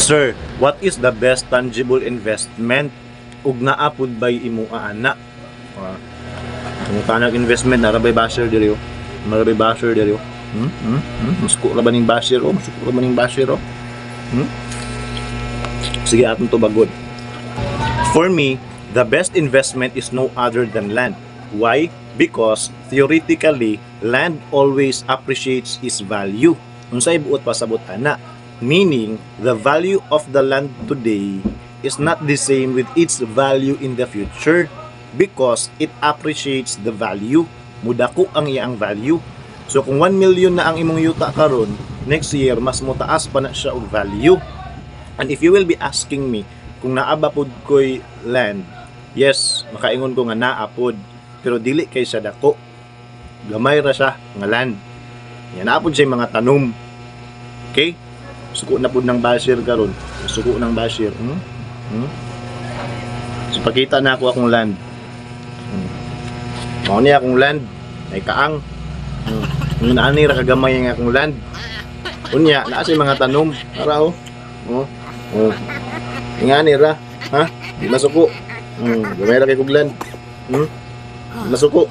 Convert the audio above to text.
Sir, what is the best tangible investment? Ug naapod bay imo ana? Kung tanang investment narabay basher diri yo. Narabay basher diri yo. Masuko ra ba ning basher o? Masuko ra ba ning basher o? Sige aton to bagod. For me, the best investment is no other than land. Why? Because theoretically, land always appreciates its value. Unsay buot pasabot ana? Meaning, the value of the land today is not the same with its value in the future because it appreciates the value. Mudako ang iyang value. So kung 1 million na ang imong yuta karon, next year mas motaas pa na siya og value. And if you will be asking me kung naabapod ko'y land, yes, makaingon ko nga naapod, pero dili kay siya dako. Gamay ra siya nga land. Yan naapod siya mga tanom. Okay? Suko na pud ng basher karon. Suko ng basher. So pakita na ako akong land. Mao ni akong land ay kaang. Ani ra kagamay nga akong land. Unya naa say mga tanom para oh. Ingani ra, ha? Di masuko. Gamay ra kay kog land. Masuko.